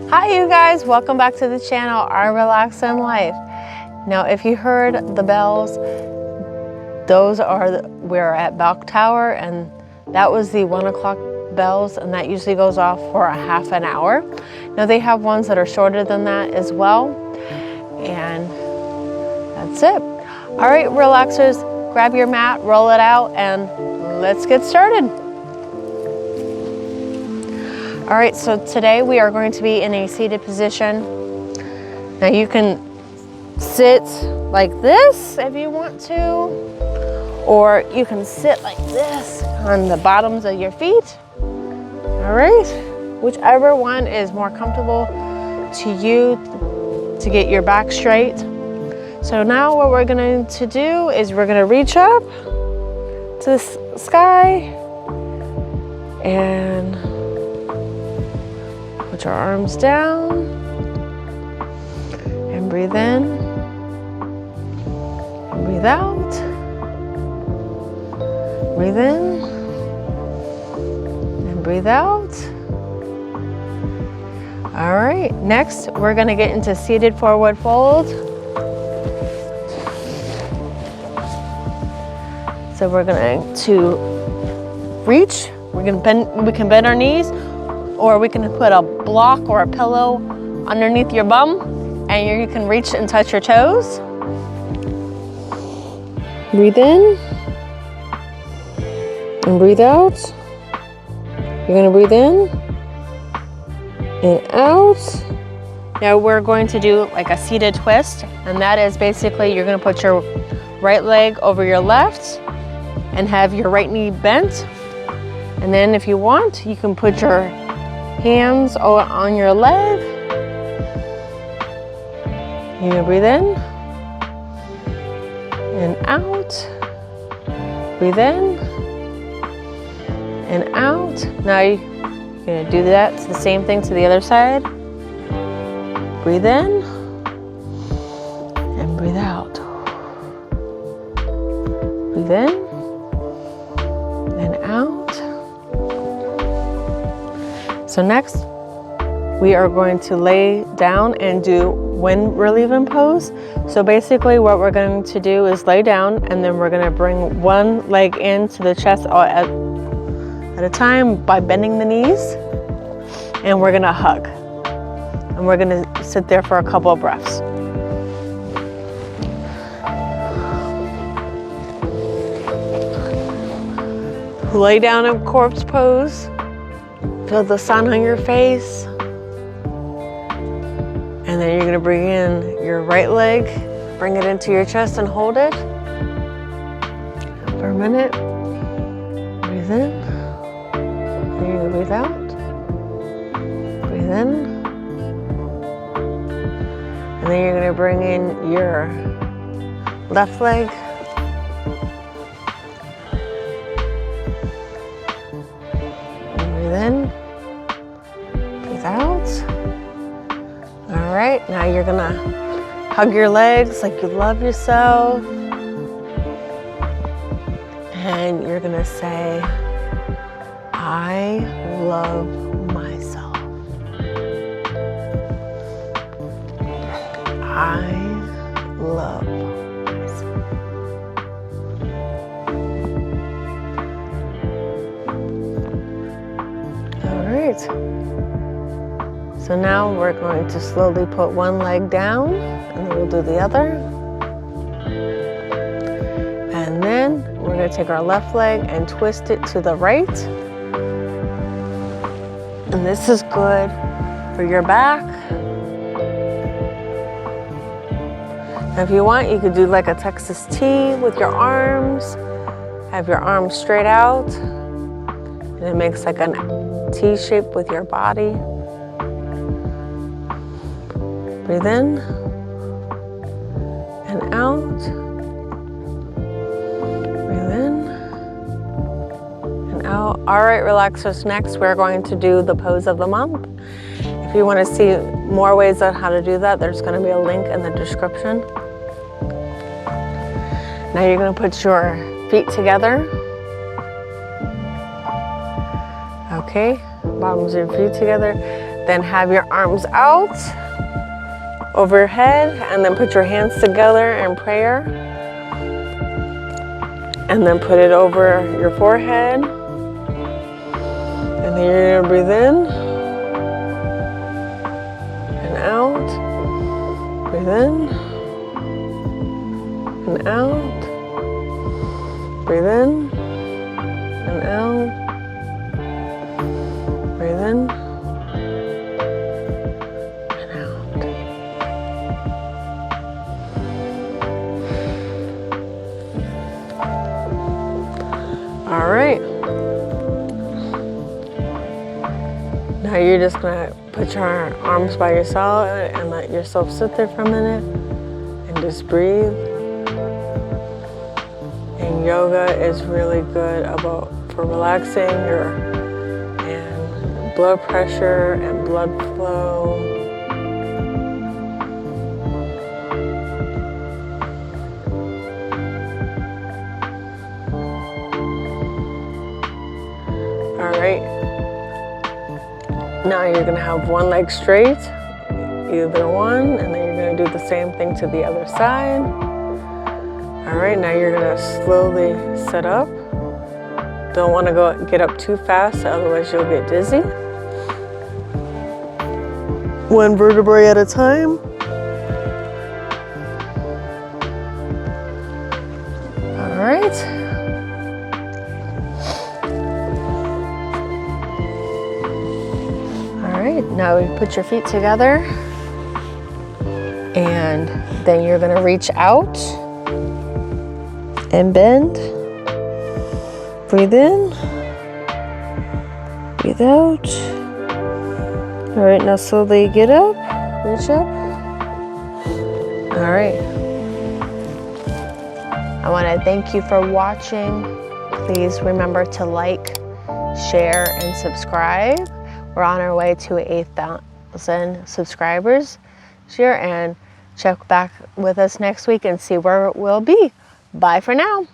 Hi you guys, welcome back to the channel, Our Relaxing Life. Now if you heard the bells, those are, we're at Bell Tower, and that was the 1 o'clock bells, and that usually goes off for a half an hour. Now they have ones that are shorter than that as well, and that's it. All right, relaxers, grab your mat, roll it out, and let's get started. All right, so today we are going to be in a seated position. Now you can sit like this if you want to, or you can sit like this on the bottoms of your feet. All right, whichever one is more comfortable to you to get your back straight. So now what we're going to do is we're going to reach up to the sky and put your arms down and breathe in and breathe out. Breathe in and breathe out. All right, next we're going to get into seated forward fold. So we're going to reach, we can bend our knees, or we can put a block or a pillow underneath your bum, and you can reach and touch your toes. Breathe in and breathe out. You're gonna breathe in and out. Now we're going to do like a seated twist, and that is basically you're gonna put your right leg over your left and have your right knee bent. And then if you want, you can put your hands on your leg. You're gonna breathe in and out. Breathe in and out. Now you're gonna do that. It's the same thing to the other side. Breathe in and breathe out. Breathe in and out. So next, we are going to lay down and do wind relieving pose. So basically what we're going to do is lay down, and then we're going to bring one leg into the chest at a time by bending the knees, and we're going to hug. And we're going to sit there for a couple of breaths. Lay down in corpse pose. Feel the sun on your face. And then you're gonna bring in your right leg, bring it into your chest and hold it for a minute. Breathe in. And you're gonna breathe out. Breathe in. And then you're gonna bring in your left leg. Breathe in. Breathe out. All right, now you're gonna hug your legs like you love yourself. And you're gonna say, I love myself. I love myself. All right. So now we're going to slowly put one leg down, and then we'll do the other. And then we're going to take our left leg and twist it to the right. And this is good for your back. Now if you want, you could do like a Texas T with your arms. Have your arms straight out. And it makes like a T shape with your body. Breathe in and out. Breathe in and out. All right, relaxers, next we're going to do the pose of the month. If you want to see more ways on how to do that, there's going to be a link in the description. Now you're going to put your feet together. Okay, bottoms of your feet together. Then have your arms out over your head, and then put your hands together in prayer. And then put it over your forehead. And then you're gonna breathe in and out. Breathe in and out. Breathe in and out. Breathe in and out. All right. Now you're just gonna put your arms by yourself and let yourself sit there for a minute and just breathe. And yoga is really good for relaxing your blood pressure and blood flow. All right. Now you're gonna have one leg straight, either one, and then you're gonna do the same thing to the other side. All right, now you're gonna slowly sit up. Don't want to get up too fast, otherwise you'll get dizzy. One vertebrae at a time. All right. All right, now you put your feet together, and then you're gonna reach out and bend. Breathe in, breathe out. All right, now slowly get up, reach up. All right. I want to thank you for watching. Please remember to like, share, and subscribe. We're on our way to 8,000 subscribers this year, and check back with us next week and see where we'll be. Bye for now.